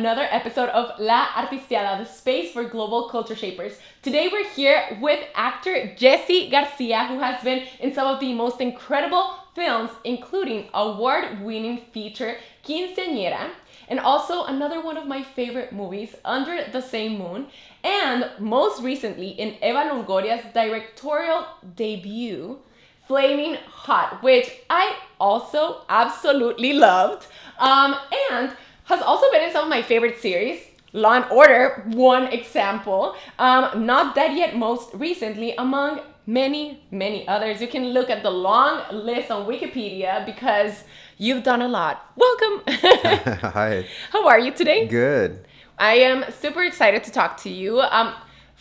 another episode of La Artisteada, the space for global culture shapers. Today we're here with actor Jesse Garcia, who has been in some of the most incredible films, including award-winning feature Quinceañera, and also another one of my favorite movies, Under the Same Moon, and most recently in Eva Longoria's directorial debut, Flaming Hot, which I also absolutely loved, and has also been in some of my favorite series. Law and Order, one example. Not Dead Yet most recently, among many, many others. You can look at the long list on Wikipedia because you've done a lot. Welcome. Hi. How are you today? Good. I am super excited to talk to you.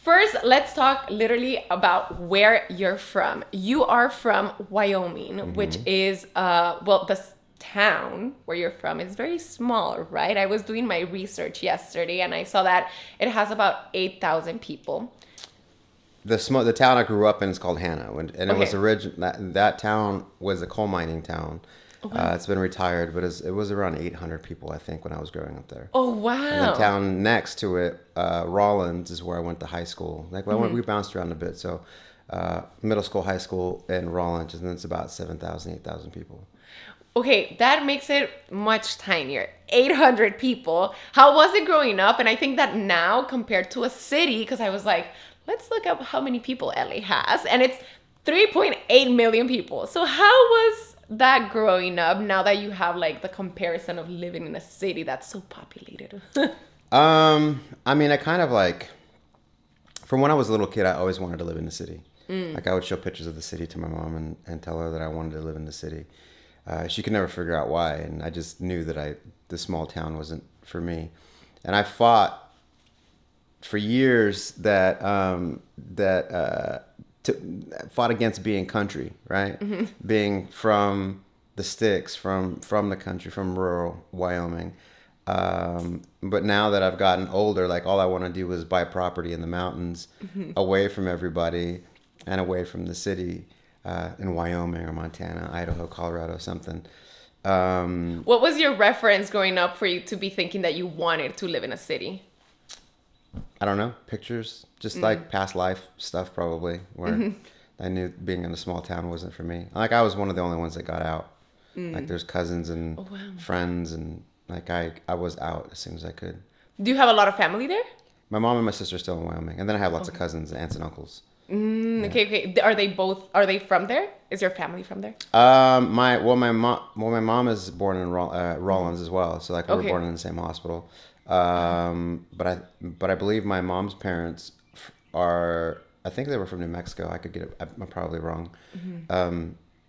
First, let's talk literally about where you're from. You are from Wyoming, which is, the town where you're from is very small, right? I was doing my research yesterday and I saw that it has about 8,000 people. The town I grew up in is called Hannah, and it was Okay. that town was a coal mining town. Okay. It's been retired, but it was around 800 people, I think, when I was growing up there. Oh, wow. And the town next to it, Rollins, is where I went to high school. We bounced around a bit, so middle school, high school, and Rollins, and then it's about 7,000, 8,000 people. Okay, that makes it much tinier. 800 people. How was it growing up? And I think that now compared to a city, because I was like, let's look up how many people LA has. And it's 3.8 million people. So how was that growing up now that you have like the comparison of living in a city that's so populated? I kind of like, from when I was a little kid, I always wanted to live in the city. Like I would show pictures of the city to my mom and tell her that I wanted to live in the city. She could never figure out why, and I just knew that the small town wasn't for me. And I fought for years fought against being country, right? Mm-hmm. Being from the sticks, from the country, from rural Wyoming. But now that I've gotten older, like all I want to do is buy property in the mountains, away from everybody and away from the city. In Wyoming or Montana, Idaho, Colorado, something. What was your reference growing up for you to be thinking that you wanted to live in a city? I don't know, pictures, just like past life stuff probably, where I knew being in a small town wasn't for me. Like I was one of the only ones that got out. Like there's cousins and friends, and like I was out as soon as I could. Do you have a lot of family there? My mom and my sister are still in Wyoming, and then I have lots of cousins, aunts and uncles. Yeah. Okay. Are they from there? Is your family from there? My mom is born in Rollins as well, so like we were born in the same hospital. But I believe my mom's parents I think they were from New Mexico. I'm probably wrong.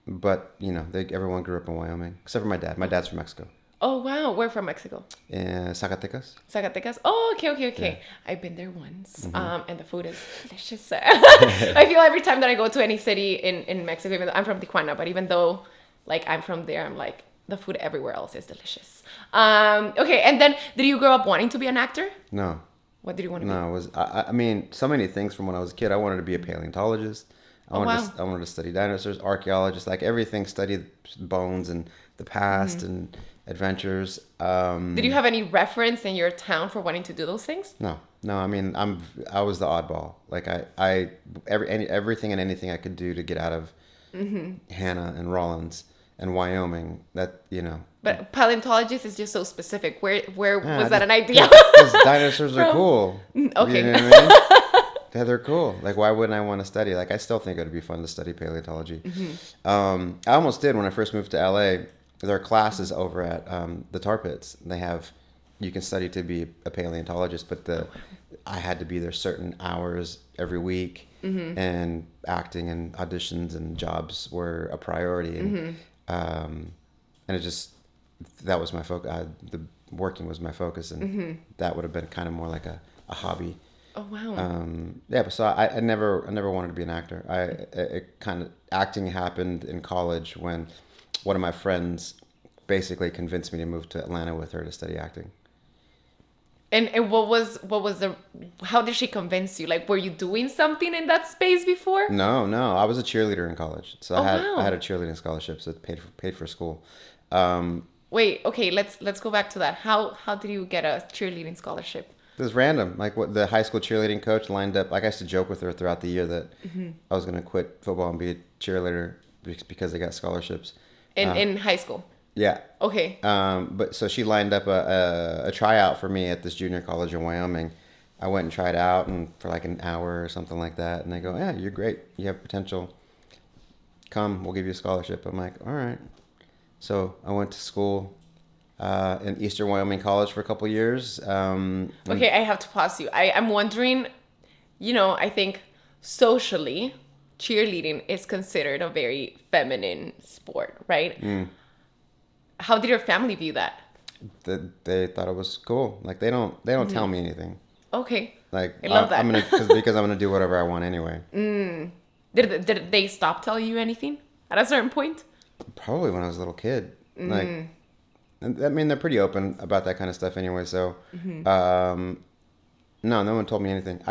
But everyone grew up in Wyoming except for my dad. My dad's from Mexico. Oh, wow. We're from Mexico. Zacatecas. Zacatecas. Oh, okay. Yeah. I've been there once. And the food is delicious. I feel every time that I go to any city in Mexico, even though I'm from Tijuana, but even though like I'm from there, I'm like, the food everywhere else is delicious. Okay. And then did you grow up wanting to be an actor? No. What did you want to be? No, so many things from when I was a kid. I wanted to be a paleontologist. I wanted to study dinosaurs, archaeologist, like everything, study bones and the past and adventures. Did you have any reference in your town for wanting to do those things? No. I was the oddball. Like everything and anything I could do to get out of Hannah and Rollins and Wyoming. But paleontologist is just so specific. Where was that an idea? Because dinosaurs are cool. Okay. You know what I mean? Yeah, they're cool. Like, why wouldn't I want to study? Like, I still think it would be fun to study paleontology. I almost did when I first moved to LA. There are classes over at the tar pits. You can study to be a paleontologist, but I had to be there certain hours every week, and acting and auditions and jobs were a priority, and that was my focus. The working was my focus, and that would have been kind of more like a hobby. Oh, wow. But so I never wanted to be an actor. Acting happened in college when one of my friends basically convinced me to move to Atlanta with her to study acting. And how did she convince you? Like, were you doing something in that space before? No. I was a cheerleader in college. So I had a cheerleading scholarship, so it paid for school. Wait, okay, let's go back to that. How did you get a cheerleading scholarship? It was random. Like what the high school cheerleading coach lined up. Like I used to joke with her throughout the year that I was going to quit football and be a cheerleader because I got scholarships. In high school? Yeah. Okay. But so she lined up a tryout for me at this junior college in Wyoming. I went and tried out and for like an hour or something like that. And they go, yeah, you're great. You have potential. Come, we'll give you a scholarship. I'm like, all right. So I went to school in Eastern Wyoming College for a couple of years. Okay, I have to pause you. I'm wondering, I think socially, cheerleading is considered a very feminine sport, right? How did your family view that? They thought it was cool. Like they don't tell me anything. Okay. Like I love that. I'm gonna because I'm gonna do whatever I want anyway. Did they stop telling you anything at a certain point? Probably when I was a little kid. Like, I mean, they're pretty open about that kind of stuff anyway. So, no one told me anything.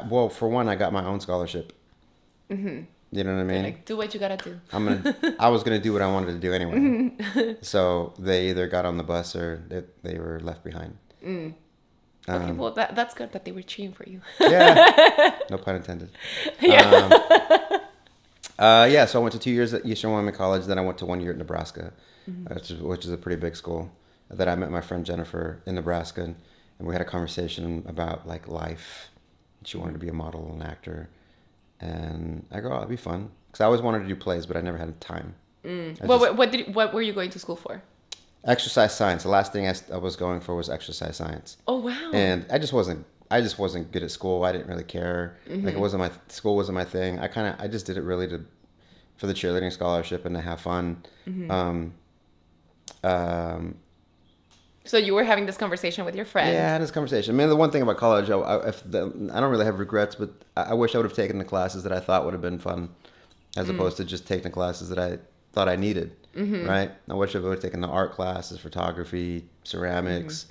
Well, for one, I got my own scholarship. You know what I mean? Like, do what you gotta do. I was gonna do what I wanted to do anyway. So they either got on the bus or they were left behind. Okay, well that's good that they were cheering for you. Yeah, no pun intended. Yeah. So I went to 2 years at Eastern Wyoming College. Then I went to 1 year at Nebraska, which is a pretty big school. That I met my friend Jennifer in Nebraska, and we had a conversation about like life. She wanted to be a model and actor, and I go, oh, that'd be fun, because I always wanted to do plays, but I never had time. What were you going to school for? Exercise science. The last thing I was going for was exercise science. Oh wow! And I just wasn't good at school. I didn't really care. Like school wasn't my thing. I just did it really for the cheerleading scholarship and to have fun. So you were having this conversation with your friend. Yeah, I had this conversation. I mean, the one thing about college, I don't really have regrets, but I wish I would have taken the classes that I thought would have been fun, as opposed to just taking the classes that I thought I needed. Right? I wish I would have taken the art classes, photography, ceramics.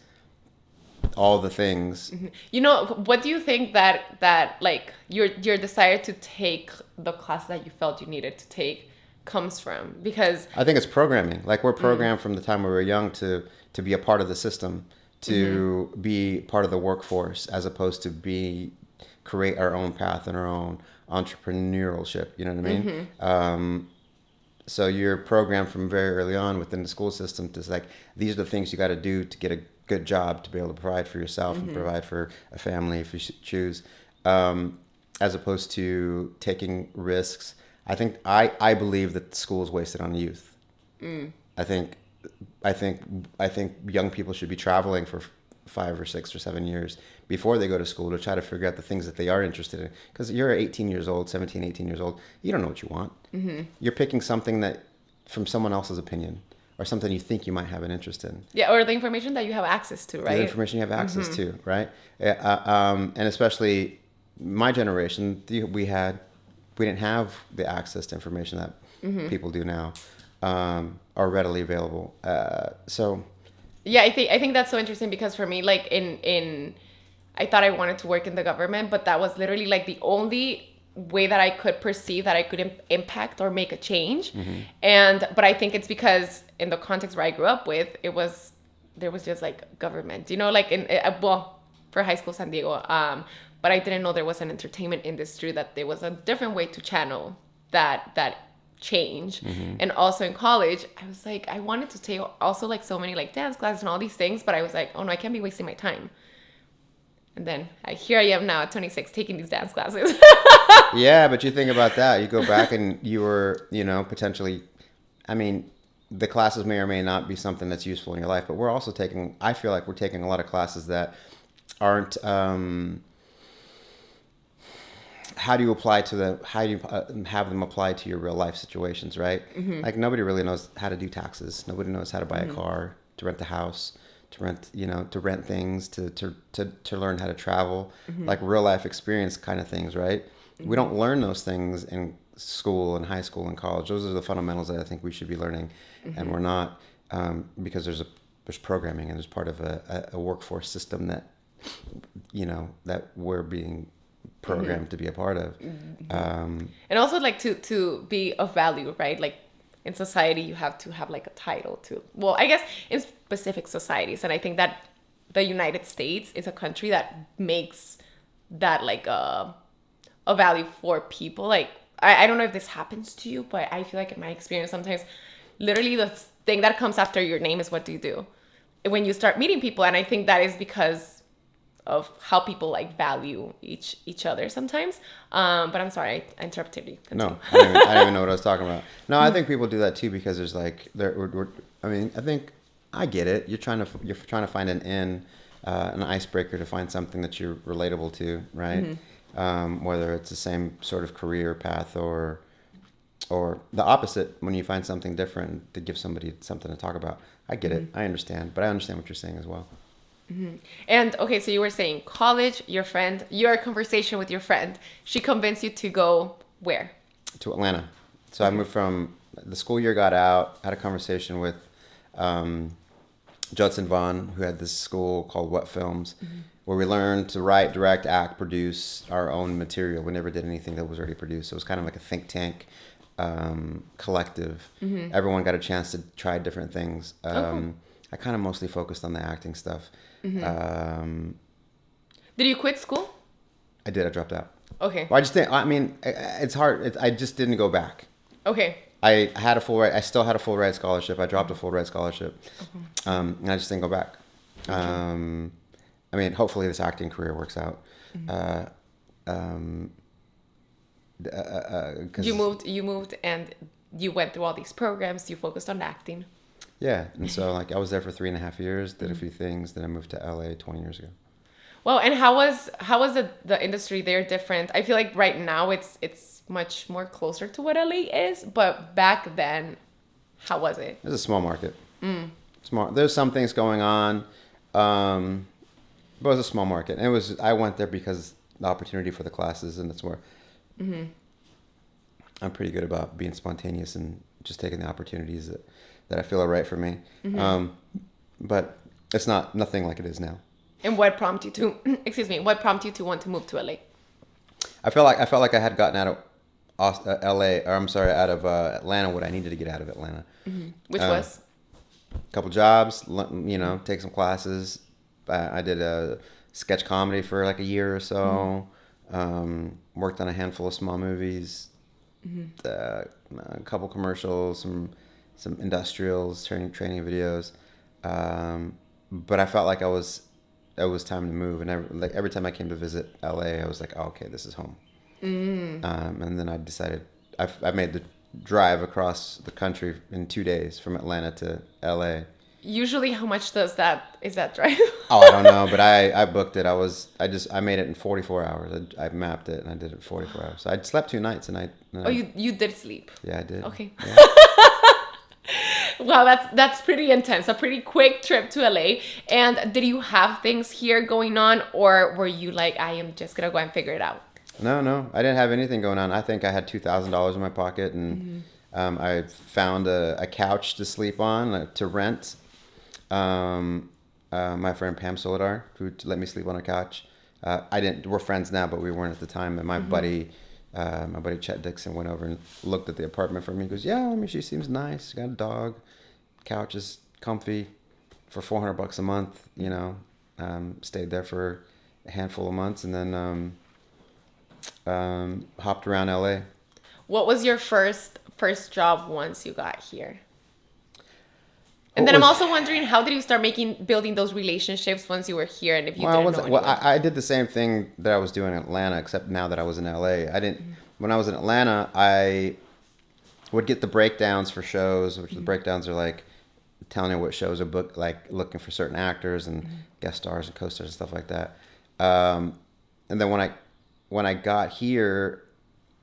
All the things. What do you think that like your desire to take the class that you felt you needed to take comes from? Because I think it's programming. Like we're programmed from the time we were young to be a part of the system, to be part of the workforce, as opposed to create our own path and our own entrepreneurship. You know what I mean? So you're programmed from very early on within the school system to like, these are the things you got to do to get a good job, to be able to provide for yourself and provide for a family if you choose, as opposed to taking risks. I believe that the school is wasted on youth. I think young people should be traveling for 5 or 6 or 7 years before they go to school to try to figure out the things that they are interested in. Because you're 18 years old, 17, 18 years old, you don't know what you want. You're picking something that from someone else's opinion, or something you think you might have an interest in. Yeah, or the information that you have access to, right? The information you have access to, right? And especially my generation, we didn't have the access to information that people do now, are readily available. Yeah, I think that's so interesting, because for me, like I thought I wanted to work in the government, but that was literally like the only way that I could perceive that I could impact or make a change. But I think it's because in the context where I grew up with, there was just like government, like for high school San Diego. But I didn't know there was an entertainment industry, that there was a different way to channel that change. And also in college, I was like, I wanted to take also like so many like dance classes and all these things, but I was like, oh no, I can't be wasting my time. And then here I am now at 26 taking these dance classes. Yeah, but you think about that. You go back and you were, potentially, I mean, the classes may or may not be something that's useful in your life, but we're also I feel like we're taking a lot of classes that aren't, how do you have them apply to your real life situations, right? Like nobody really knows how to do taxes. Nobody knows how to buy a car, to rent a house, to rent things, to learn how to travel, like real life experience kind of things, right? We don't learn those things in school and high school and college. Those are the fundamentals that I think we should be learning, and we're not, because there's programming, and there's part of a workforce system that, that we're being programmed to be a part of. And also like to be of value, right? Like in society you have to have like a title to, well, I guess in specific societies. And I think that the United States is a country that makes that like a value for people. Like, I don't know if this happens to you, but I feel like in my experience, sometimes literally the thing that comes after your name is what do you do when you start meeting people. And I think that is because of how people like value each other sometimes. But I'm sorry, I interrupted you. Continue. No, I didn't even know what I was talking about. No, I think people do that too because there's like I mean, I think I get it. You're trying to find an icebreaker to find something that you're relatable to, right? Whether it's the same sort of career path or the opposite, when you find something different to give somebody something to talk about. I get it. I understand, but I understand what you're saying as well. And okay, so you were saying college, your conversation with your friend, she convinced you to go where? To Atlanta. So I moved from the school year, got out, had a conversation with Judson Vaughn, who had this school called What Films, where we learned to write, direct, act, produce our own material. We never did anything that was already produced. So it was kind of like a think tank collective. Everyone got a chance to try different things. I kind of mostly focused on the acting stuff. Did you quit school? I did. I dropped out. Okay. Well, I mean, it's hard. I just didn't go back. Okay. I still had a full ride scholarship. I dropped a full ride scholarship. And I just didn't go back. I mean, hopefully this acting career works out. You moved and you went through all these programs. You focused on acting. Yeah. And so like I was there for 3.5 years, did a few things. Then I moved to LA 20 years ago. Well, and how was the industry there different? I feel like right now it's much more closer to what LA is, but back then, how was it? It's a small market. Small. There's some things going on, but it was a small market. And I went there because the opportunity for the classes, and that's where I'm pretty good about being spontaneous and just taking the opportunities that I feel are right for me. But it's nothing like it is now. And what prompted you to, what prompted you to want to move to LA? I felt like I had gotten out of out of Atlanta what I needed to get out of Atlanta. Which was? A couple jobs, take some classes. I did a sketch comedy for like a year or so. Worked on a handful of small movies, a couple commercials, some industrials, training videos. But I felt like it was time to move, and every time I came to visit LA, I was like, oh, okay, this is home. And then I decided I made the drive across the country in 2 days from Atlanta to LA. Usually, how much is that drive? Oh, I don't know, but I booked it. I made it in 44 hours. I mapped it and I did it in 44 hours. So I slept 2 nights and you did sleep. Yeah, I did. Okay. Yeah. Wow, that's pretty intense. A pretty quick trip to LA. And did you have things here going on, or were you like, I am just gonna go and figure it out? No, I didn't have anything going on. I think I had $2,000 in my pocket, and I found a couch to sleep on, to rent. My friend Pam Soledar, who let me sleep on her couch. We're friends now, but we weren't at the time. And my buddy Chet Dixon went over and looked at the apartment for me. He goes, yeah, I mean, she seems nice. She got a dog. Couch is comfy for $400 a month, stayed there for a handful of months and then, hopped around LA. What was your first job once you got here? And then I'm also wondering, how did you start building those relationships once you were here, and if you didn't know anyone? Well, I did the same thing that I was doing in Atlanta, except now that I was in LA. When I was in Atlanta, I would get the breakdowns for shows, which the breakdowns are like telling you what shows are booked, like looking for certain actors and guest stars and co-stars and stuff like that. And then when I got here,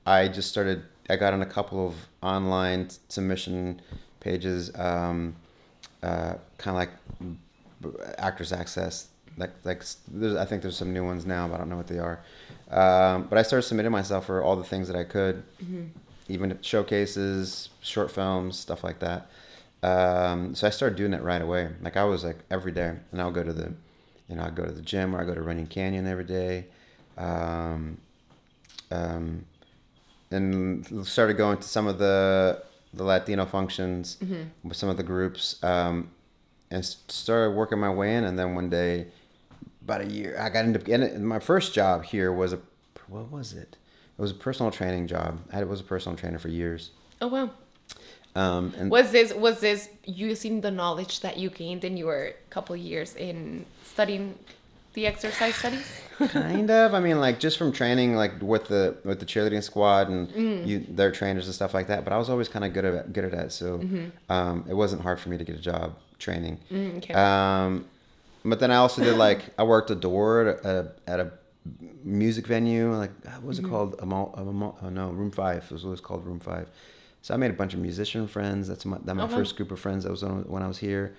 I got on a couple of online submission pages, kind of like Actors Access. I think there's some new ones now, but I don't know what they are. But I started submitting myself for all the things that I could, even showcases, short films, stuff like that. So I started doing it right away. Like I was like every day, and I'll go to the gym, or I go to Running Canyon every day. And started going to some of the the Latino functions with some of the groups, and started working my way in. And then one day, about a year, I got into my first job here was what was it? It was a personal training job. I was a personal trainer for years. Oh wow. And Was this using the knowledge that you gained in your couple years in studying the exercise studies? kind of. I mean, like just from training, like with the cheerleading squad and their trainers and stuff like that. But I was always kind of good at that. So it wasn't hard for me to get a job training. Okay. But then I also did I worked a door at a music venue. Like what was it called? No, Room 5. It was always called Room 5. So I made a bunch of musician friends. That's my first group of friends. That was when I was here.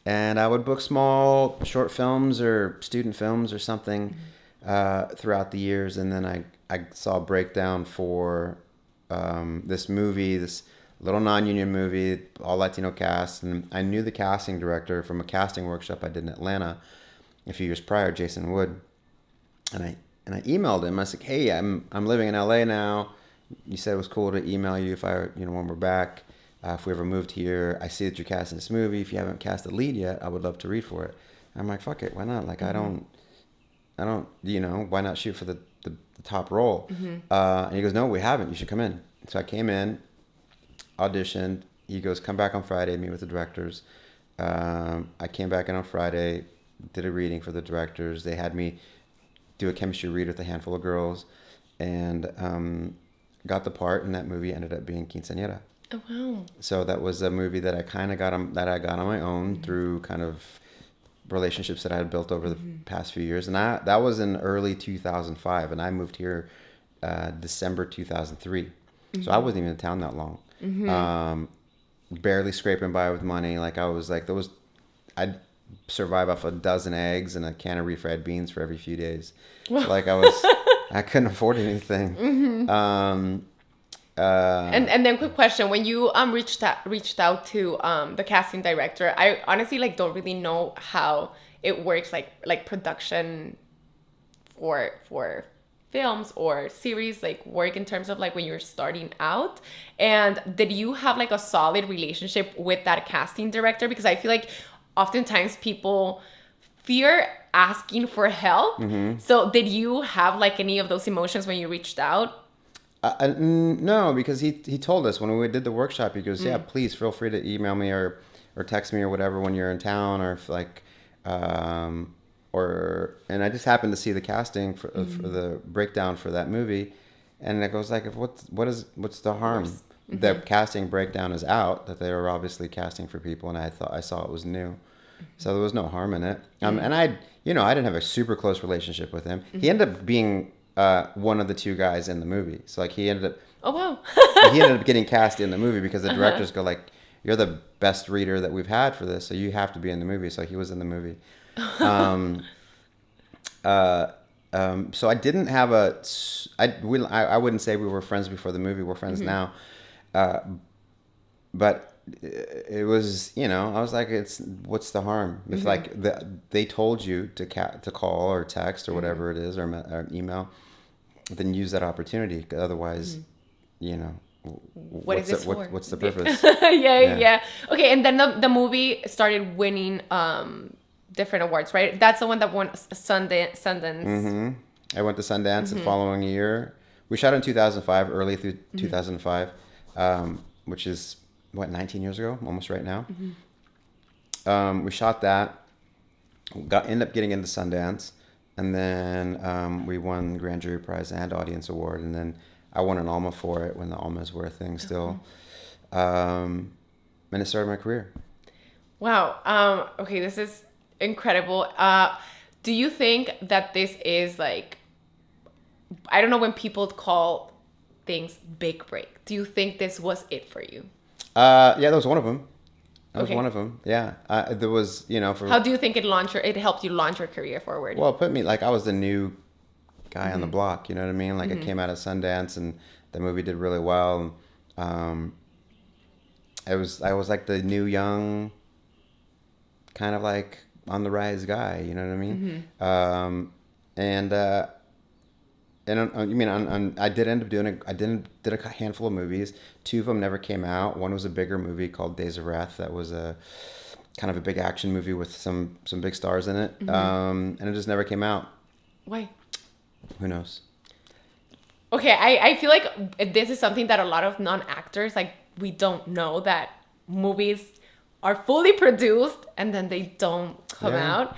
And I would book small short films or student films or something throughout the years. And then I saw a breakdown for this movie, this little non-union movie, all Latino cast. And I knew the casting director from a casting workshop I did in Atlanta a few years prior, Jason Wood. And I emailed him. I was like, hey, I'm living in LA now. You said it was cool to email you if when we're back, if we ever moved here. I see that you're casting this movie. If you haven't cast the lead yet, I would love to read for it. And I'm like, fuck it, why not? Like, I don't, why not shoot for the top role? And he goes, no, we haven't. You should come in. So I came in, auditioned. He goes, come back on Friday, meet with the directors. I came back in on Friday, did a reading for the directors. They had me do a chemistry read with a handful of girls, and got the part, and that movie ended up being Quinceañera. Oh wow! So that was a movie that I kind of got on my own through kind of relationships that I had built over the past few years, and that was in early 2005, and I moved here December 2003. So I wasn't even in town that long. Barely scraping by with money. Like I'd survive off a dozen eggs and a can of refried beans for every few days. So like I couldn't afford anything. And then quick question, when you reached out to the casting director, I honestly don't really know how it works, like production for films or series work in terms of when you're starting out. And did you have a solid relationship with that casting director? Because I feel like oftentimes people fear asking for help. So did you have any of those emotions when you reached out? No, because he told us when we did the workshop, he goes, yeah, please feel free to email me or text me or whatever when you're in town, or if and I just happened to see the casting for the breakdown for that movie, and it goes what's the harm? The casting breakdown is out, that they were obviously casting for people, and I saw it was new. So there was no harm in it. And I didn't have a super close relationship with him. He ended up being one of the two guys in the movie. So he ended up. Oh wow. He ended up getting cast in the movie because the directors go you're the best reader that we've had for this, so you have to be in the movie. So he was in the movie. So I didn't have I wouldn't say we were friends before the movie. We're friends now. But it was, I was like, what's the harm? If they told you to call or text or whatever it is, or email, then use that opportunity. Otherwise, what's the purpose? yeah. Okay, and then the movie started winning different awards, right? That's the one that won Sundance. I went to Sundance the following year. We shot in 2005, early through 2005, which is 19 years ago, almost right now. We shot that, ended up getting into Sundance, and then we won Grand Jury Prize and Audience Award, and then I won an Alma for it when the Almas were a thing still. And it started my career. Wow. Okay, this is incredible. Do you think that this is I don't know when people call things big break. Do you think this was it for you? Yeah, that was one of them. That was one of them. Yeah. There was, How do you think it helped you launch your career forward? Well, it put me, I was the new guy on the block, you know what I mean? I came out of Sundance, and the movie did really well. I was the new young, kind of on the rise guy, you know what I mean? you mean I did end up doing did a handful of movies. 2 of them never came out. One was a bigger movie called Days of Wrath. That was a kind of a big action movie with some big stars in it. And it just never came out. Why? Who knows? Okay, I feel like this is something that a lot of non-actors, like, we don't know, that movies are fully produced and then they don't come out.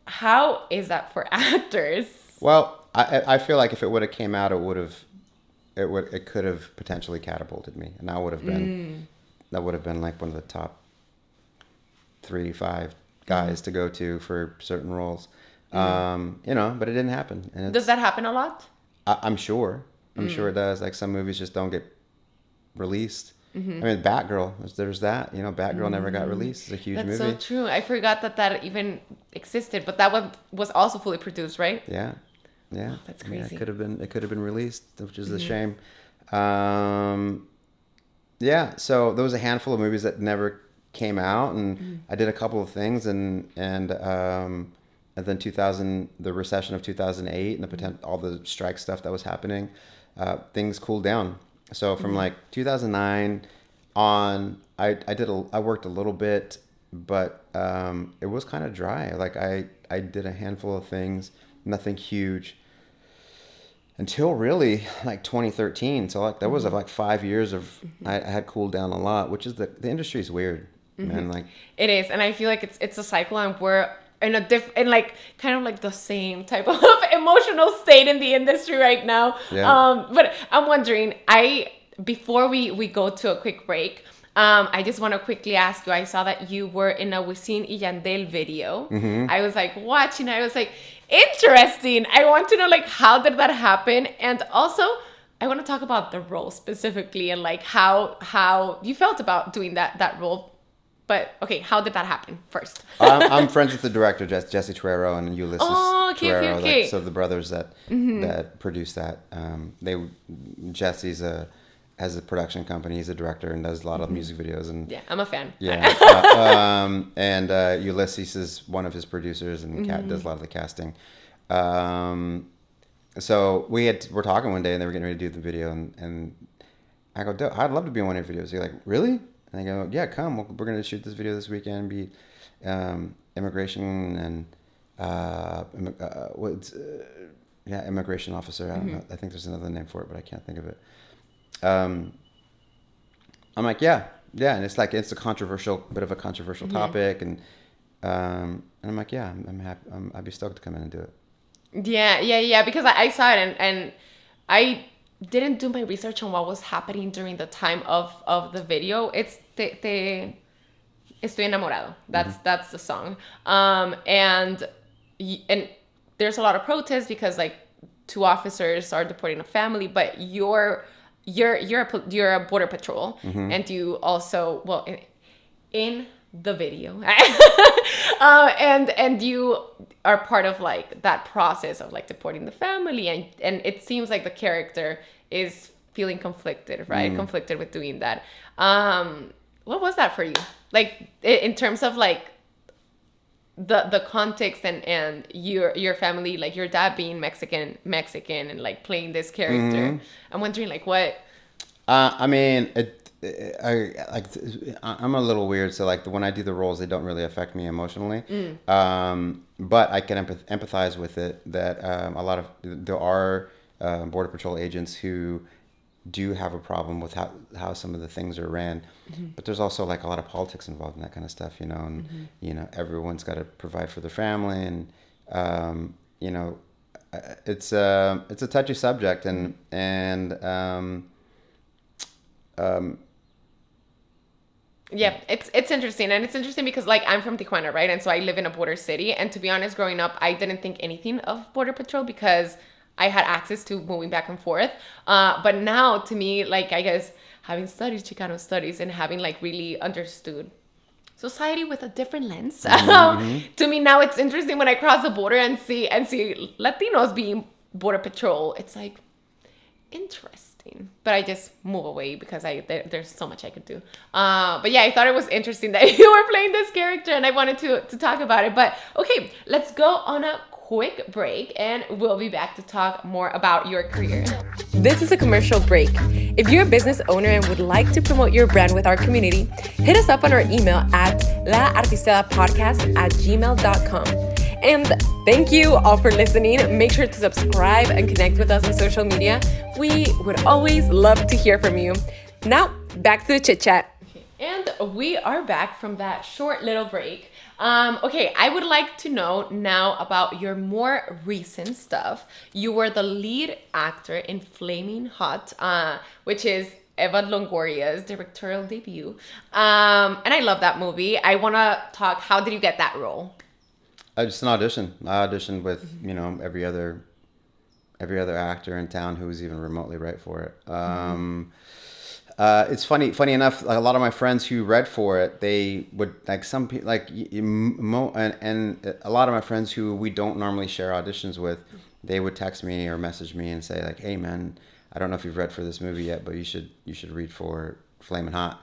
How is that for actors? Well, I feel like if it would have came out, it could have potentially catapulted me, and that would have been like one of the top 3-5 guys to go to for certain roles. You know, but it didn't happen. And does that happen a lot? I'm sure. I'm sure it does. Like, some movies just don't get released. I mean, Batgirl, there's that. You know, Batgirl never got released. It's a huge movie. That's so true. I forgot that even existed, but that one was also fully produced, right? Yeah. Oh, that's crazy. Yeah, it could have been released, which is a shame. Yeah, so there was a handful of movies that never came out, and I did a couple of things, and then the recession of 2008 and all the strike stuff that was happening, things cooled down. So from like 2009 on, I worked a little bit, but it was kind of dry. Like, I did a handful of things, nothing huge, until really like 2013. So like that was like 5 years of I had cooled down a lot, which is the industry is weird, man. Like, it is, and I feel like it's a cycle, and we're in like kind of like the same type of emotional state in the industry right now. Yeah. But I'm wondering, before we go to a quick break, I just want to quickly ask you, I saw that you were in a Wisin y Yandel video. I was like watching, I was like, interesting. I want to know, like, how did that happen? And also, I want to talk about the role specifically, and like how you felt about doing that role. But okay, how did that happen first? I'm friends with the director, Jesse Torero, and Ulysses Torero. Okay. Like, so the brothers that produced that, Jesse's has a production company. He's a director and does a lot of music videos. And yeah, I'm a fan. Yeah. And Ulysses is one of his producers and does a lot of the casting. So we're talking one day, and they were getting ready to do the video, and I go, I'd love to be in one of your videos. You're like, really? And I go, yeah, come. We're going to shoot this video this weekend. Be immigration and immigration officer. I don't know. I think there's another name for it, but I can't think of it. I'm like, yeah, and it's like, it's a bit of a controversial topic, and I'm like, yeah, I'm happy. I'd be stoked to come in and do it. Yeah, because I saw it, and I didn't do my research on what was happening during the time of the video. It's Estoy enamorado. That's the song. And there's a lot of protests because, like, 2 officers are deporting a family, but you're a border patrol, and you also, in the video, and you are part of like that process of like deporting the family, and it seems like the character is feeling conflicted, right? Conflicted with doing that. What was that for you? Like, in terms of like the context and your family, like your dad being Mexican and like playing this character. I'm wondering, like, what? I mean, I'm a little weird, so like when I do the roles, they don't really affect me emotionally. But I can empathize with it. That there are Border Patrol agents who do have a problem with how some of the things are ran, but there's also like a lot of politics involved in that kind of stuff, you know, and you know, everyone's got to provide for their family, and you know, it's a touchy subject, and yeah, it's interesting, and it's interesting because like I'm from Tijuana, right? And so I live in a border city, and to be honest, growing up, I didn't think anything of Border Patrol because I had access to moving back and forth. But now, to me, like, I guess having studied Chicano studies and having like really understood society with a different lens, to me now it's interesting when I cross the border and see Latinos being Border Patrol. It's like interesting, but I just move away because there's so much I could do. But yeah, I thought it was interesting that you were playing this character, and I wanted to talk about it. But okay, let's go on a quick break and we'll be back to talk more about your career. This is a commercial break. If you're a business owner and would like to promote your brand with our community, hit us up on our email at laartisteadapodcast@gmail.com. And thank you all for listening. Make sure to subscribe and connect with us on social media. We would always love to hear from you. Now, back to the chit chat. Okay. And we are back from that short little break. Okay, I would like to know now about your more recent stuff. You were the lead actor in Flaming Hot, which is Eva Longoria's directorial debut. And I love that movie. I want to talk, how did you get that role? Just an audition. I auditioned with, every other actor in town who was even remotely right for it. It's funny enough, like a lot of my friends who read for it, they would, like some people, and a lot of my friends who we don't normally share auditions with, they would text me or message me and say like, hey man, I don't know if you've read for this movie yet, but you should read for Flamin' Hot.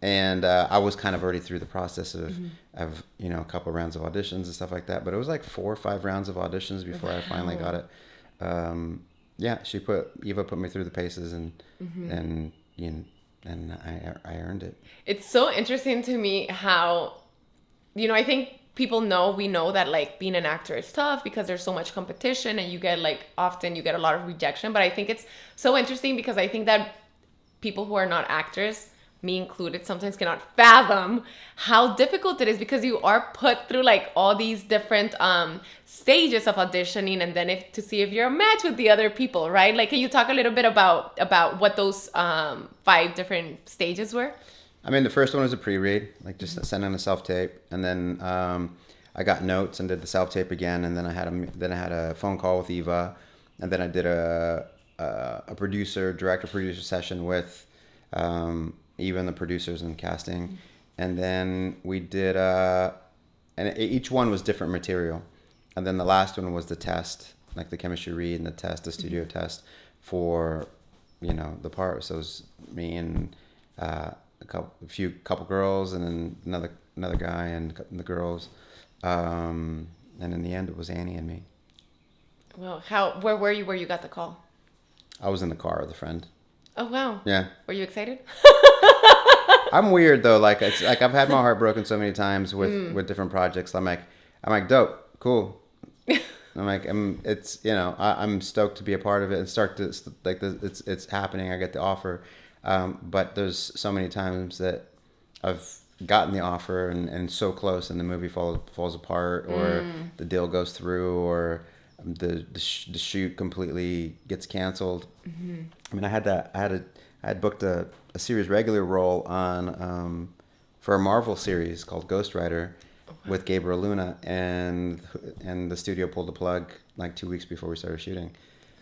And I was kind of already through the process of a couple rounds of auditions and stuff like that. But it was like 4 or 5 rounds of auditions before I finally got it. Eva put me through the paces, and I earned it. It's so interesting to me how, I think we know that like being an actor is tough because there's so much competition and you get often a lot of rejection. But I think it's so interesting because I think that people who are not actors, me included, sometimes cannot fathom how difficult it is because you are put through like all these different stages of auditioning and then to see if you're a match with the other people, right? Like, can you talk a little bit about what those 5 different stages were? I mean, the first one was a pre-read, like just sending a self-tape, and then I got notes and did the self-tape again, and then I had a phone call with Eva, and then I did a director-producer session with even the producers and casting, and then we did and each one was different material, and then the last one was the test, like the chemistry read and the test, the studio test for the part. So it was me and a couple girls, and then another guy and the girls, and in the end it was Annie and me. Well, where were you where you got the call? I was in the car with a friend. Oh wow. Yeah. Were you excited? I'm weird though. Like it's like I've had my heart broken so many times with different projects. I'm like dope, cool. I'm like I'm stoked to be a part of it and start to like it's happening. I get the offer, but there's so many times that I've gotten the offer and so close and the movie falls apart, or the deal goes through, or the shoot completely gets canceled. I mean, I had booked a series regular role on for a Marvel series called Ghost Rider with Gabriel Luna, and the studio pulled the plug like 2 weeks before we started shooting,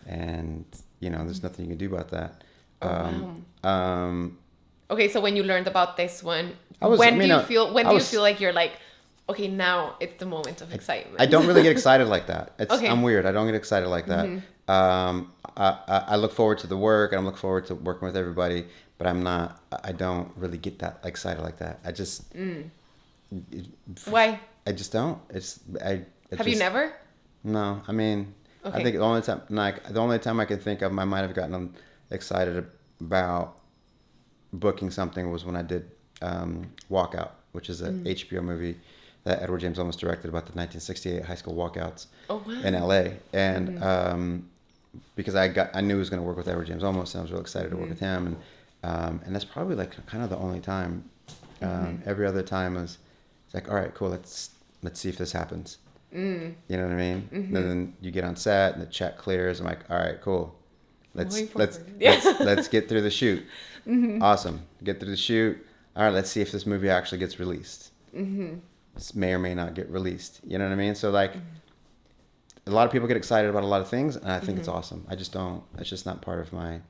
and there's nothing you can do about that. Okay, so when you learned about this one, when do you feel like you're like, okay, now it's the moment of excitement? I don't really get excited like that. Okay. I'm weird. I don't get excited like that. I look forward to the work, and I look forward to working with everybody, but I don't really get that excited like that. I just... Why? I just don't. Have you never? No. I mean, okay. I think the only time I can think of I might have gotten excited about booking something was when I did Walkout, which is an HBO movie that Edward James Olmos directed about the 1968 high school walkouts in LA. And because I knew I was going to work with Edward James Olmos, and I was real excited to work with him. And that's probably like kind of the only time. Every other time it's like, all right, cool, let's see if this happens. You know what I mean? And then you get on set and the check clears. I'm like, all right, cool. Let's get through the shoot. Awesome. Get through the shoot. All right, let's see if this movie actually gets released. This may or may not get released. You know what I mean? So like, a lot of people get excited about a lot of things, and I think it's awesome. I just don't. It's just not part of my.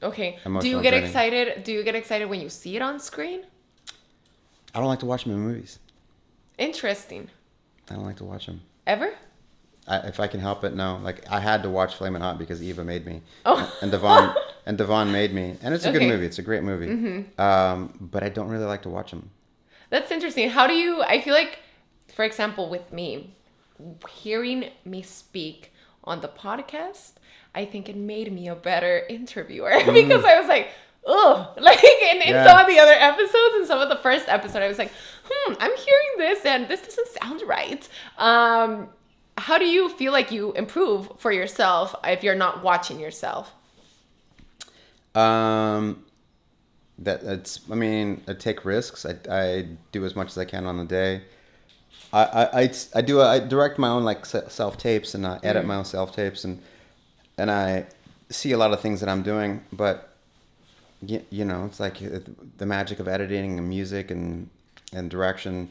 Okay. Do you get excited? Do you get excited when you see it on screen? I don't like to watch my movies. Interesting. I don't like to watch them. Ever? If I can help it, no. Like, I had to watch Flamin' Hot because Eva made me. Oh. And Devon made me. And it's a good movie. It's a great movie. But I don't really like to watch them. That's interesting. How do you... I feel like, for example, with me, hearing me speak on the podcast, I think it made me a better interviewer because I was like, oh, like in some of the other episodes, in some of the first episode, I was like, I'm hearing this and this doesn't sound right. How do you feel like you improve for yourself if you're not watching yourself? I take risks. I do as much as I can on the day. I direct my own like self tapes and I edit my own self tapes and I see a lot of things that I'm doing, but you know, it's like the magic of editing and music and direction.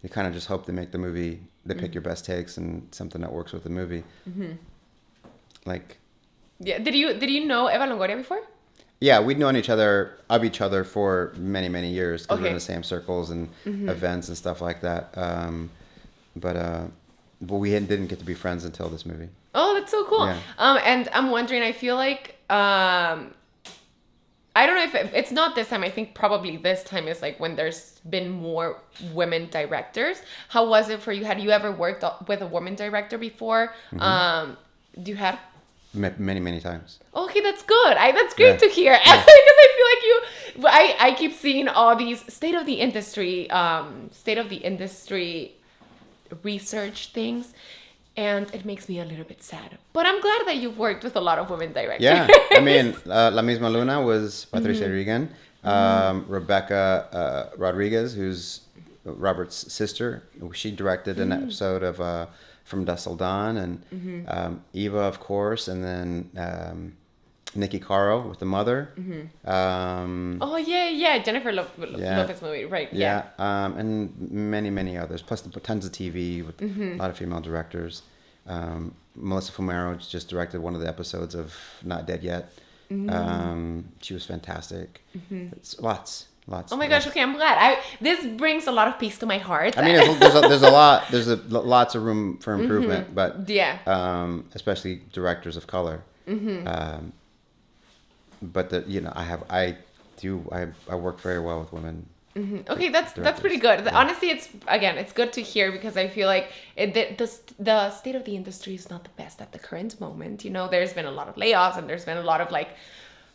You kind of just hope they make the movie. They pick your best takes and something that works with the movie. Like, yeah. Did you know Eva Longoria before? Yeah, we'd known each other for many, many years because we're in the same circles and events and stuff like that. But we didn't get to be friends until this movie. Oh, that's so cool. Yeah. And I'm wondering, I feel like, I don't know if it's not this time. I think probably this time is like when there's been more women directors. How was it for you? Had you ever worked with a woman director before? Do you have? Many, many times. Okay, that's good. That's great to hear. Because I feel like I keep seeing all these state of the industry research things, and it makes me a little bit sad. But I'm glad that you've worked with a lot of women directors. Yeah, I mean, La Misma Luna was Patricia Regan. Rebecca Rodriguez, who's Robert's sister, she directed an episode of From Dusk Till Dawn, and Eva, of course, and then Nikki Caro with the mother. Jennifer Lopez movie, right? Yeah, and many, many others, plus tons of TV with a lot of female directors. Melissa Fumero just directed one of the episodes of Not Dead Yet. She was fantastic. It's lots. Oh my gosh! Okay, I'm glad. This brings a lot of peace to my heart. I mean, there's lots of room for improvement, but especially directors of color. But I work very well with women. Okay, that's pretty good. Yeah. Honestly, it's good to hear because I feel like the state of the industry is not the best at the current moment. You know, there's been a lot of layoffs and there's been a lot of like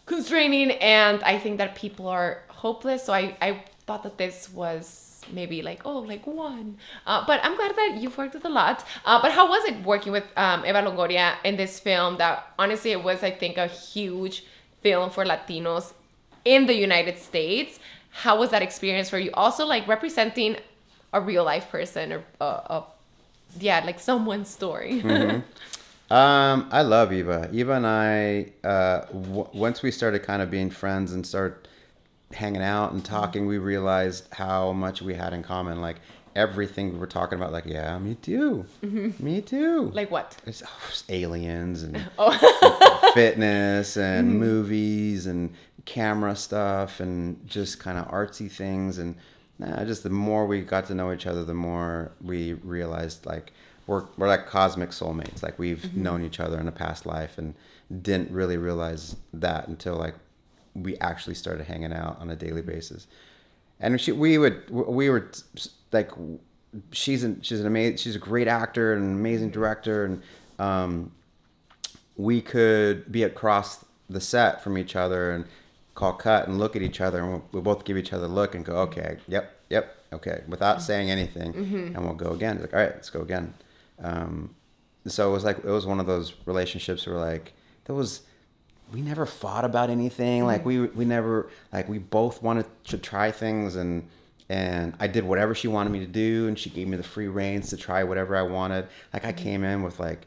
constraining, and I think that people are hopeless. So I thought that this was maybe like one. But I'm glad that you've worked with a lot. But how was it working with Eva Longoria in this film? That honestly, it was, I think, a huge film for Latinos in the United States. How was that experience for you? Also, like representing a real life person or like someone's story. I love Eva. Eva and I, once we started kind of being friends and started hanging out and talking, we realized how much we had in common. Like everything we were talking about, like, yeah, me too. Me too. Like what? It's aliens and fitness and movies and camera stuff and just kind of artsy things. And just the more we got to know each other, the more we realized like we're like cosmic soulmates. Like we've known each other in a past life and didn't really realize that until like we actually started hanging out on a daily basis. And we were like, she's a great actor and an amazing director, and we could be across the set from each other and call cut and look at each other, and we'll both give each other a look and go, okay, yep, okay, without saying anything, and we'll go again. It's like, all right, let's go again. So it was one of those relationships where like we never fought about anything. Like we never, like we both wanted to try things, and I did whatever she wanted me to do, and she gave me the free reins to try whatever I wanted. Like I came in with like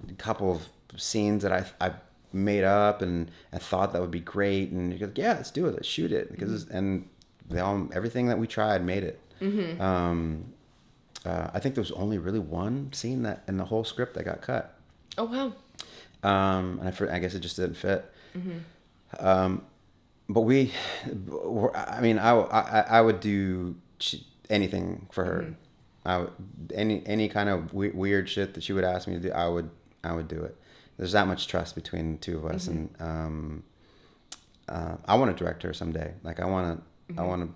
a couple of scenes that I made up and I thought that would be great, and you go, yeah, let's do it, let's shoot it, because everything that we tried made it. I think there was only really one scene that in the whole script that got cut. Oh wow. And I guess it just didn't fit. But I would do anything for her. I would, any kind of weird shit that she would ask me to do, I would do it. There's that much trust between the two of us, and I want to direct her someday. Like I want to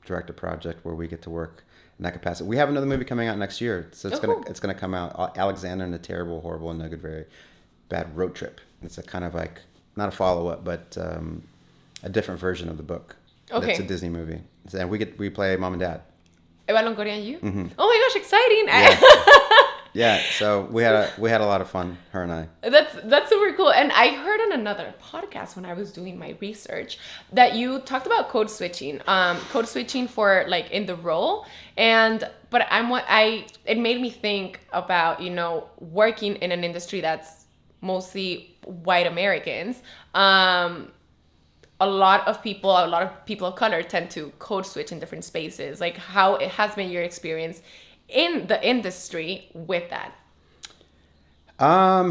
direct a project where we get to work in that capacity. We have another movie coming out next year, so it's gonna come out, Alexander and the Terrible, Horrible, and No Good, Very Bad Road Trip. It's a kind of like, not a follow-up, but a different version of the book. Okay. It's a Disney movie, and we play mom and dad. Eva Longoria and you? Mm-hmm. Oh my gosh, exciting! Yeah. Yeah, so we had a lot of fun, her and I. That's super cool. And I heard on another podcast when I was doing my research that you talked about code switching for like in the role. But it made me think about, you know, working in an industry that's mostly white Americans. A lot of people of color tend to code switch in different spaces. Like, how it has been your experience in the industry with that? I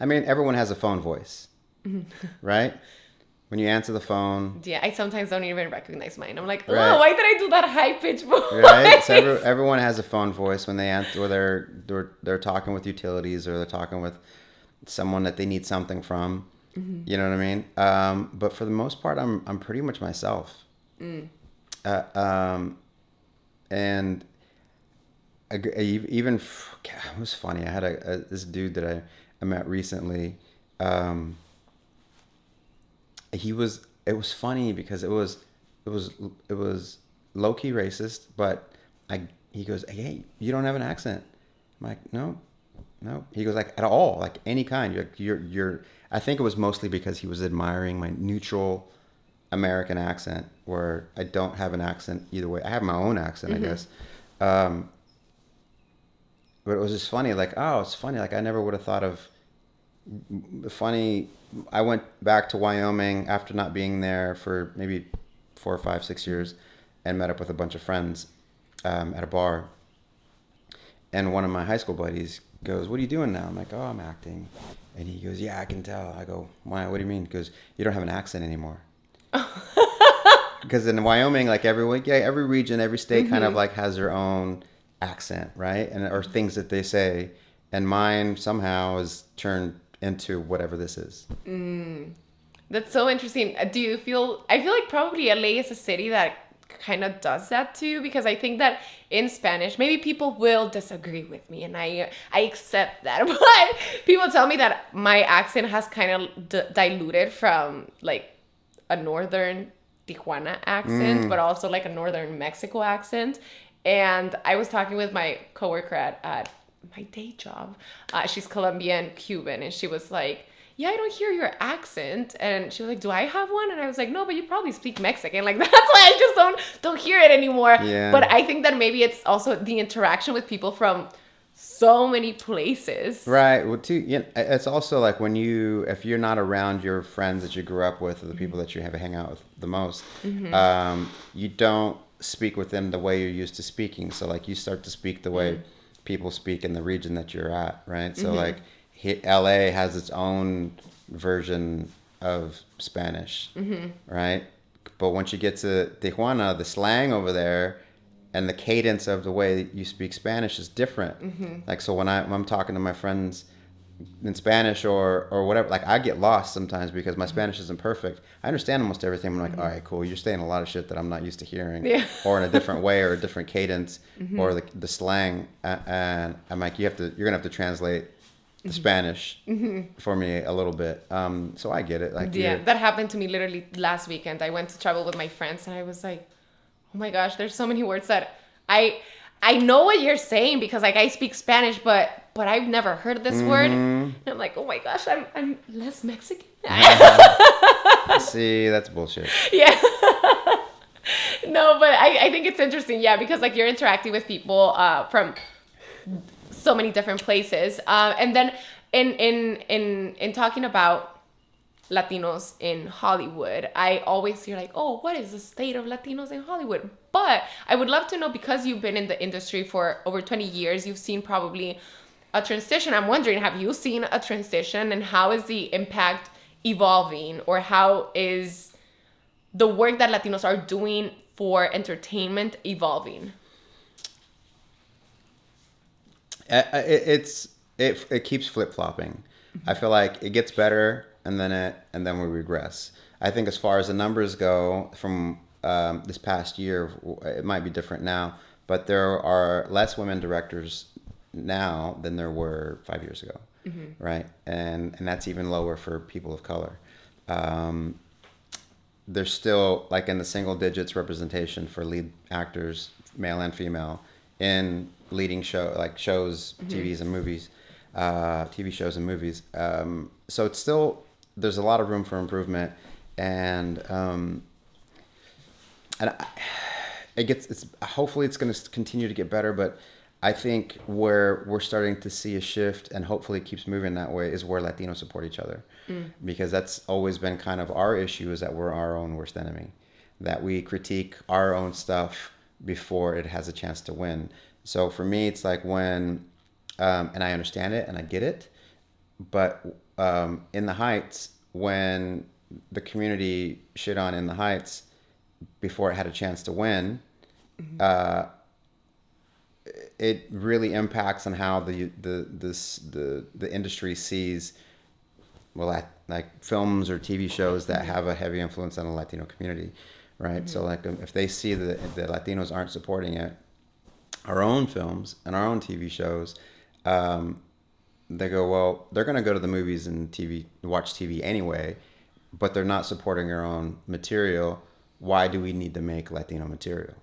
mean, everyone has a phone voice, right? When you answer the phone. Yeah, I sometimes don't even recognize mine. I'm like, oh, right. Why did I do that high pitched voice? Right. So everyone has a phone voice when they answer, or they're talking with utilities, or they're talking with someone that they need something from. Mm-hmm. You know what I mean? But for the most part, I'm pretty much myself. And even it was funny. I had this dude that I met recently. It was funny because it was low key racist, but he goes, "Hey, you don't have an accent." I'm like, no. He goes, like, at all, like any kind. You're. I think it was mostly because he was admiring my neutral American accent, where I don't have an accent either way. I have my own accent, mm-hmm. I guess. But it was just funny, like, oh, it's funny. Like, I never would have thought of funny. I went back to Wyoming after not being there for maybe 4 or 5, 6 years, and met up with a bunch of friends at a bar. And one of my high school buddies goes, "What are you doing now?" I'm like, "Oh, I'm acting." And he goes, "Yeah, I can tell." I go, "Why? What do you mean?" He goes, "You don't have an accent anymore." Because in Wyoming, like every region, every state mm-hmm. kind of like has their own accent, right? And or things that they say, and mine somehow is turned into whatever this is. That's so interesting. I feel like probably LA is a city that kind of does that too, because I think that in Spanish, maybe people will disagree with me, and I accept that, but people tell me that my accent has kind of diluted from like a northern Tijuana accent, but also like a northern Mexico accent. And I was talking with my coworker at my day job. She's Colombian, Cuban, and she was like, "Yeah, I don't hear your accent." And she was like, "Do I have one?" And I was like, "No, but you probably speak Mexican." Like, that's why I just don't hear it anymore. Yeah. But I think that maybe it's also the interaction with people from so many places. Right. Well, too, yeah, it's also like if you're not around your friends that you grew up with, or the people that you have to hang out with the most, mm-hmm. You don't speak with them the way you're used to speaking. So like you start to speak the way people speak in the region that you're at, right? So like LA has its own version of Spanish, right? But once you get to Tijuana, the slang over there and the cadence of the way you speak Spanish is different. Like, so when I'm talking to my friends in Spanish or whatever, like I get lost sometimes because my Spanish isn't perfect. I understand almost everything. I'm like, all right, cool. You're saying a lot of shit that I'm not used to hearing, or in a different way, or a different cadence, or the slang. And I'm like, you're gonna have to translate the Spanish for me a little bit. So I get it. Like, that happened to me literally last weekend. I went to travel with my friends, and I was like, oh my gosh, there's so many words that I know what you're saying because like I speak Spanish, but I've never heard this word. And I'm like, oh my gosh, I'm less Mexican. See, that's bullshit. Yeah. No, but I think it's interesting, yeah, because like you're interacting with people from so many different places. And then in talking about Latinos in Hollywood, I always hear like, oh, what is the state of Latinos in Hollywood? But I would love to know, because you've been in the industry for over 20 years, you've seen probably a transition. I'm wondering, have you seen a transition, and how is the impact evolving, or how is the work that Latinos are doing for entertainment evolving? It keeps flip-flopping. I feel like it gets better and then we regress. I think as far as the numbers go, from this past year, it might be different now, but there are less women directors now than there were 5 years ago, right? And that's even lower for people of color. There's still like in the single digits representation for lead actors, male and female, in leading shows, TVs and movies, TV shows and movies. So it's still, there's a lot of room for improvement, and hopefully it's going to continue to get better. But I think where we're starting to see a shift, and hopefully it keeps moving that way, is where Latinos support each other. Because that's always been kind of our issue, is that we're our own worst enemy, that we critique our own stuff before it has a chance to win. So for me, it's like when, and I understand it and I get it, but in the Heights, when the community shit on In the Heights before it had a chance to win, it really impacts on how the industry sees, well, like films or TV shows that have a heavy influence on the Latino community, right? So like if they see that the Latinos aren't supporting it, our own films and our own TV shows, they go, well, they're going to go to the movies and watch TV anyway, but they're not supporting our own material. Why do we need to make Latino material?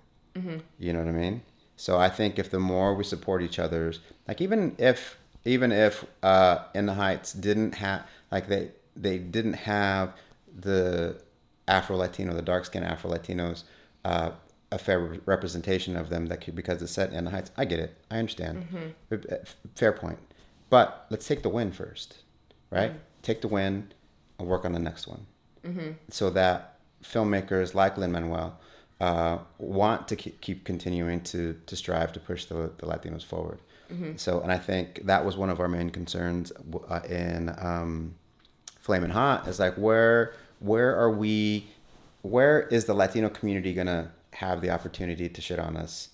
You know what I mean? So I think if the more we support each other's, like even if In the Heights didn't have, like they didn't have the Afro-Latino, the dark-skinned Afro-Latinos, a fair representation of them, because it's set in the Heights. I get it. I understand. Fair point. But let's take the win first, right? Take the win and work on the next one. So that filmmakers like Lin-Manuel want to keep continuing to strive to push the Latinos forward. So, and I think that was one of our main concerns in Flamin' Hot, is like, where is the Latino community gonna have the opportunity to shit on us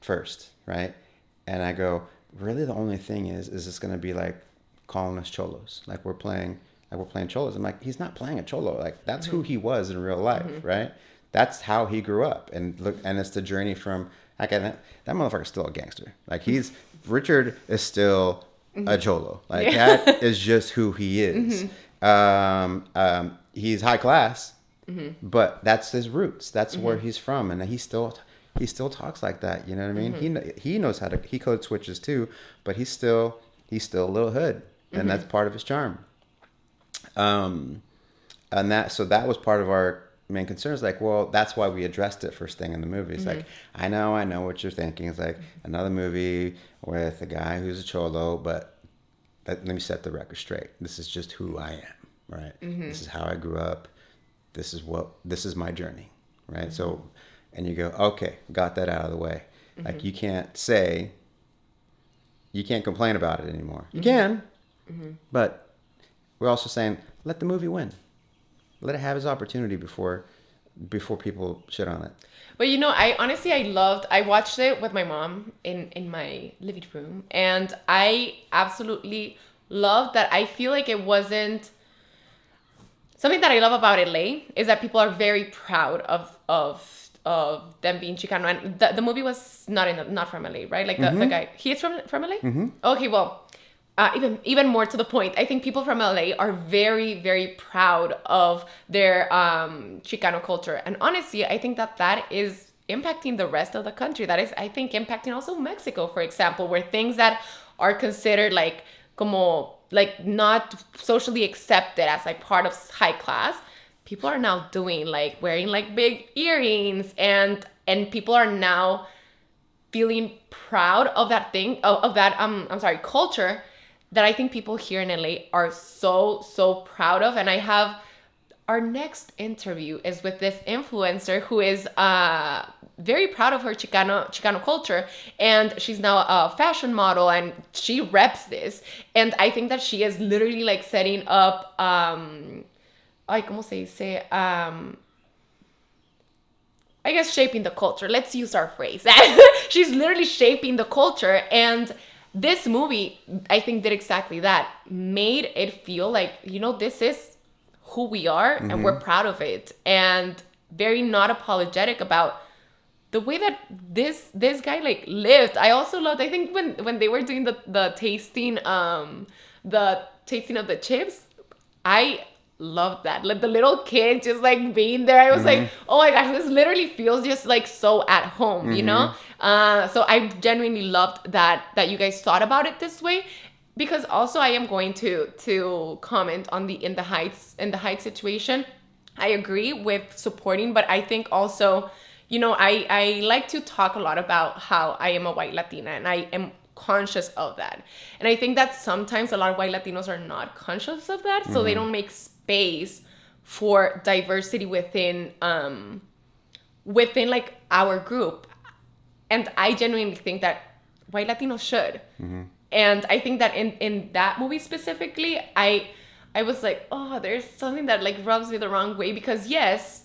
first, right? And I go, really, the only thing is this gonna be like calling us cholos, like we're playing cholos? I'm like, he's not playing a cholo. Like that's who he was in real life, right? That's how he grew up, and it's the journey from, like, that motherfucker's still a gangster. Like Richard is still a cholo. Like that is just who he is. He's high class, but that's his roots. That's where he's from, and he still talks like that. You know what I mean? He knows how to, he code switches too, but he's still a little hood, and that's part of his charm. And that was part of our main concern, is like, well, that's why we addressed it first thing in the movie. It's like, I know what you're thinking. It's like another movie with a guy who's a cholo, but let me set the record straight. This is just who I am, right? This is how I grew up. This is my journey, right? So, and you go, okay, got that out of the way. Like you can't complain about it anymore. You can, but we're also saying, let the movie win. Let it have its opportunity before people shit on it. But I watched it with my mom in my living room, and I absolutely loved that. I feel like it wasn't, something that I love about LA is that people are very proud of them being Chicano, and the movie was not from LA, right? Like the guy, he is from LA? Okay, well, even more to the point, I think people from LA are very, very proud of their Chicano culture. And honestly, I think that is impacting the rest of the country. That is, I think, impacting also Mexico, for example, where things that are considered like not socially accepted as like part of high class, people are now doing, like wearing like big earrings, and people are now feeling proud of that thing, of that culture, that I think people here in LA are so proud of. And our next interview is with this influencer who is very proud of her Chicano culture, and she's now a fashion model, and she reps this. And I think that she is literally like setting up, ¿cómo se dice? I guess shaping the culture. Let's use our phrase. She's literally shaping the culture, and this movie, I think, did exactly that. Made it feel like, this is who we are and we're proud of it. And very not apologetic about the way that this guy like lived. I also loved, I think when they were doing the tasting of the chips, I loved that. Like the little kid just like being there. I was like, oh my gosh, this literally feels just like so at home, you know? So I genuinely loved that you guys thought about it this way. Because also I am going to comment on the in the heights situation. I agree with supporting, but I think also, I like to talk a lot about how I am a white Latina, and I am conscious of that. And I think that sometimes a lot of white Latinos are not conscious of that, so they don't make space for diversity within like our group. And I genuinely think that white Latinos should. And I think that in that movie specifically, I was like, oh, there's something that like rubs me the wrong way, because yes,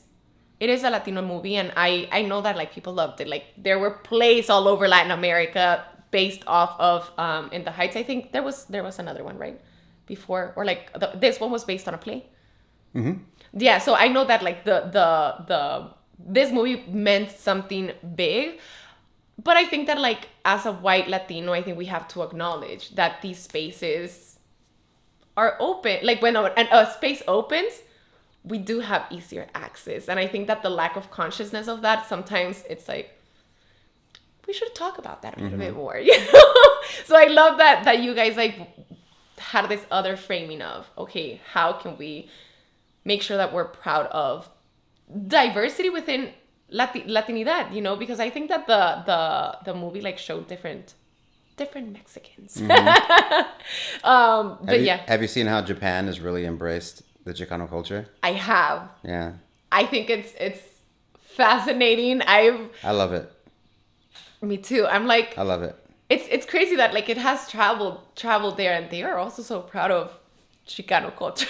it is a Latino movie, and I know that like people loved it. Like there were plays all over Latin America based off of In the Heights. I think there was another one right before, or like this one was based on a play. Yeah, so I know that like the this movie meant something big. But I think that, like, as a white Latino, I think we have to acknowledge that these spaces are open. Like, when a space opens, we do have easier access. And I think that the lack of consciousness of that, sometimes it's like, we should talk about that a little bit more, So I love that you guys, like, had this other framing of, okay, how can we make sure that we're proud of diversity within Latinidad, because I think that the movie like showed different Mexicans. But yeah. Have you seen how Japan has really embraced the Chicano culture? I have. Yeah. I think it's fascinating. I love it. Me too. I'm like, I love it. It's crazy that like it has traveled there, and they are also so proud of Chicano culture.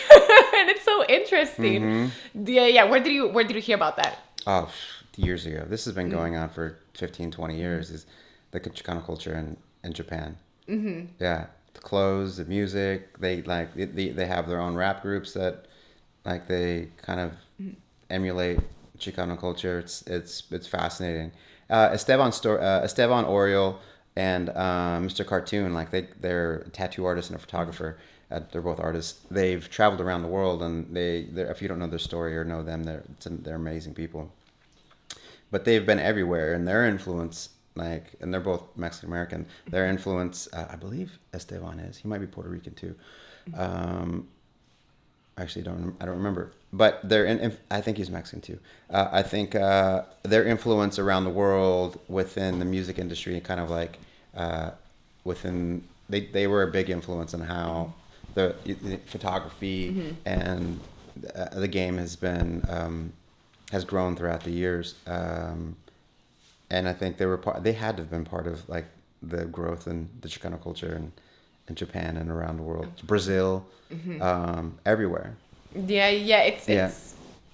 And it's so interesting. Yeah. Where did you hear about that? Oh, years ago. This has been going on for 15, 20 years, is the Chicano culture in Japan. Yeah. The clothes, the music, they have their own rap groups that like they kind of emulate Chicano culture. It's fascinating. Esteban Oriol and Mr. Cartoon, like they're a tattoo artist and a photographer. They're both artists. They've traveled around the world, and they're, if you don't know their story or know them, they're amazing people. But they've been everywhere, and their influence, and they're both Mexican American. Their influence, I believe Esteban is. He might be Puerto Rican too. Actually, I don't remember. But I think he's Mexican too. I think their influence around the world within the music industry, kind of like within, they were a big influence on how the photography and the game has grown throughout the years, and I think they had to have been part of like the growth in the Chicano culture in Japan and around the world, Brazil, everywhere. Yeah,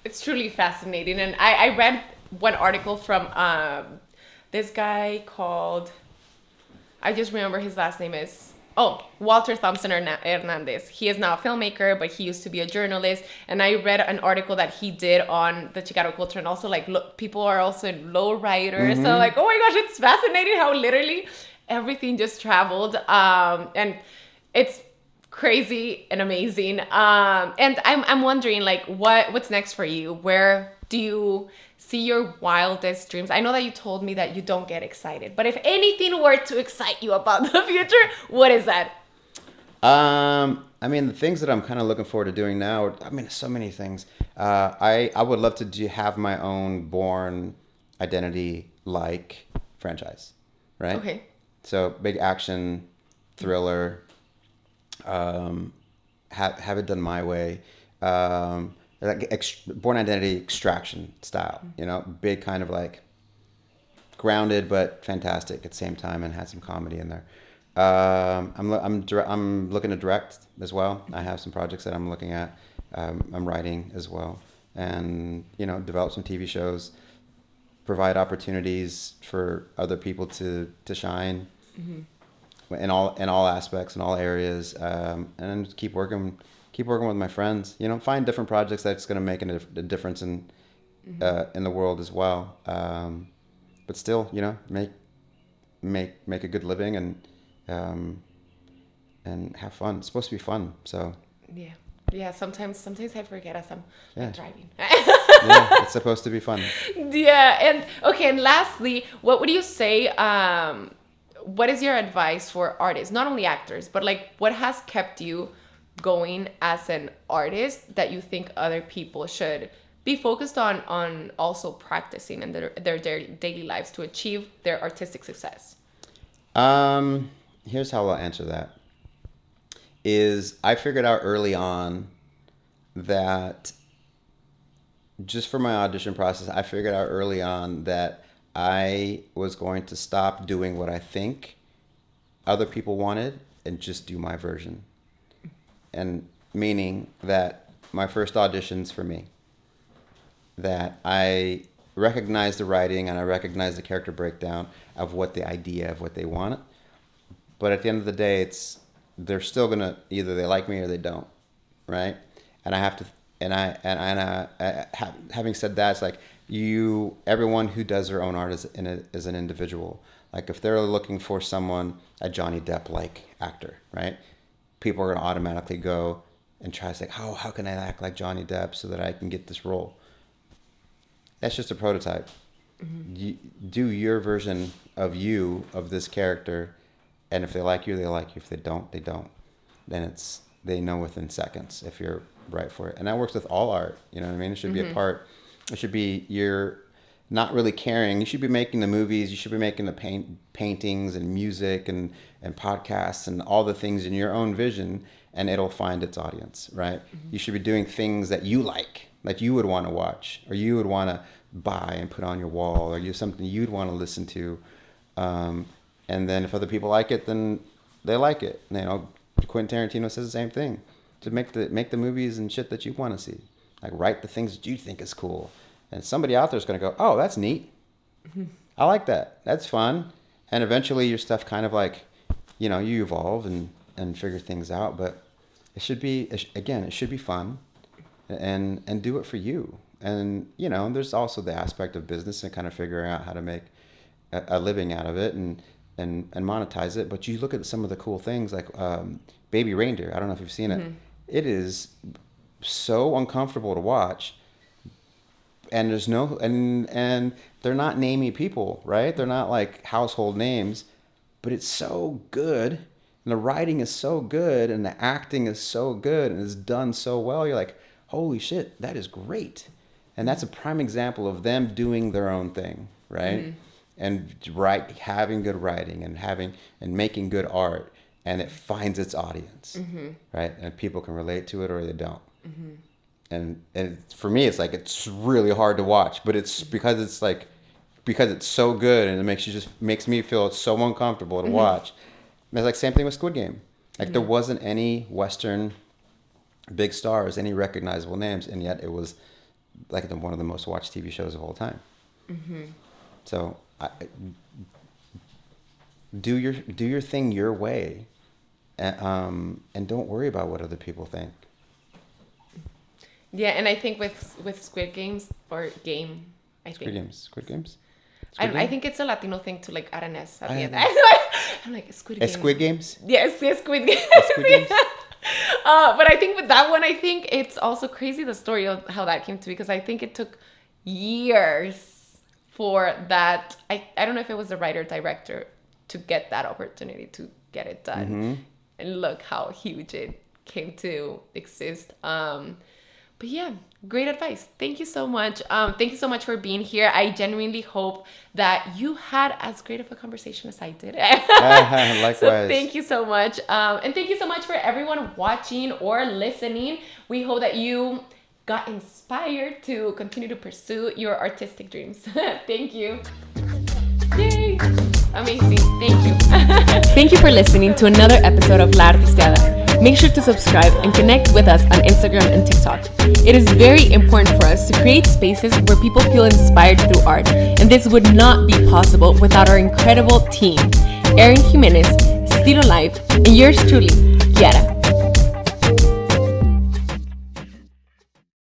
it's truly fascinating. And I read one article from this guy called, I just remember his last name is Walter Thompson Hernandez. He is now a filmmaker, but he used to be a journalist. And I read an article that he did on the Chicano culture, and also like people are also lowriders. So like, oh my gosh, it's fascinating how literally everything just traveled, and it's crazy and amazing. And I'm wondering like what's next for you? Where do you see your wildest dreams? I know that you told me that you don't get excited, but if anything were to excite you about the future, what is that? I mean, the things that I'm kind of looking forward to doing now, I mean, so many things. I would love to have my own Bourne Identity like franchise, right? Okay. So big action thriller, have it done my way. Like Bourne Identity Extraction style, big kind of like grounded but fantastic at the same time, and had some comedy in there. I'm looking to direct as well. I have some projects that I'm looking at. I'm writing as well, and develop some TV shows, provide opportunities for other people to shine. in all aspects, in all areas, and keep working with my friends. You know, find different projects that's going to make a difference in the world as well. But still, you know, make a good living and have fun. It's supposed to be fun, so. Yeah. Sometimes I forget as I'm driving. Yeah, it's supposed to be fun. Yeah, and lastly, what would you say? What is your advice for artists, not only actors, but like what has kept you going as an artist that you think other people should be focused on also practicing in their daily lives to achieve their artistic success? Here's how I'll answer that. Is I figured out early on that just for my audition process, I figured out early on that I was going to stop doing what I think other people wanted and just do my version. And meaning that my first auditions for me, that I recognize the writing and I recognize the character breakdown of what the idea of what they want. But at the end of the day, they're still gonna, either they like me or they don't, right? And I have to, having said that, it's like everyone who does their own art is an individual. Like if they're looking for someone, a Johnny Depp-like actor, right? People are gonna automatically go and try to say, how can I act like Johnny Depp so that I can get this role? That's just a prototype. Mm-hmm. You do your version of this character, and if they like you, they like you. If they don't, they don't. Then they know within seconds if you're right for it. And that works with all art. You know what I mean? It should be a part. It should be, you're not really caring. You should be making the movies. You should be making the paintings and music and podcasts and all the things in your own vision, and it'll find its audience, right? Mm-hmm. You should be doing things that you like you would want to watch, or you would want to buy and put on your wall, or something you'd want to listen to. And then if other people like it, then they like it. You know, Quentin Tarantino says the same thing. To make the movies and shit that you want to see. Like, write the things that you think is cool. And somebody out there is going to go, oh, that's neat. Mm-hmm. I like that. That's fun. And eventually your stuff kind of like, you know, you evolve and figure things out. But it should be fun. And do it for you. And, you know, there's also the aspect of business and kind of figuring out how to make a living out of it and monetize it. But you look at some of the cool things like Baby Reindeer. I don't know if you've seen it. It is so uncomfortable to watch. And there's and they're not namey people, right? They're not like household names, but it's so good. And the writing is so good and the acting is so good and it's done so well. You're like, holy shit, that is great. And that's a prime example of them doing their own thing, right? And having good writing and making good art, and it finds its audience, right? And people can relate to it or they don't. And for me, it's like, it's really hard to watch, but it's because it's so good, and it makes me feel it's so uncomfortable to watch. And it's like same thing with Squid Game. Like there wasn't any Western big stars, any recognizable names, and yet it was like one of the most watched TV shows of all time. So do your thing your way, and don't worry about what other people think. Yeah, and I think with Squid Games or game, Squid Games. I think it's a Latino thing to like add an S at the end. I'm like Squid Games. Squid Games. Yes, Squid Games. Squid Games. But I think with that one, I think it's also crazy the story of how that came to be, because I think it took years for that. I don't know if it was the writer director to get that opportunity to get it done, and look how huge it came to exist. But yeah, great advice. Thank you so much. Thank you so much for being here. I genuinely hope that you had as great of a conversation as I did. Likewise. So thank you so much. And thank you so much for everyone watching or listening. We hope that you got inspired to continue to pursue your artistic dreams. Thank you. Yay. Amazing. Thank you. Thank you for listening to another episode of La Artisteada. Make sure to subscribe and connect with us on Instagram and TikTok. It is very important for us to create spaces where people feel inspired through art, and this would not be possible without our incredible team: Erin Jimenez, Still Alive, and yours truly, Kiara.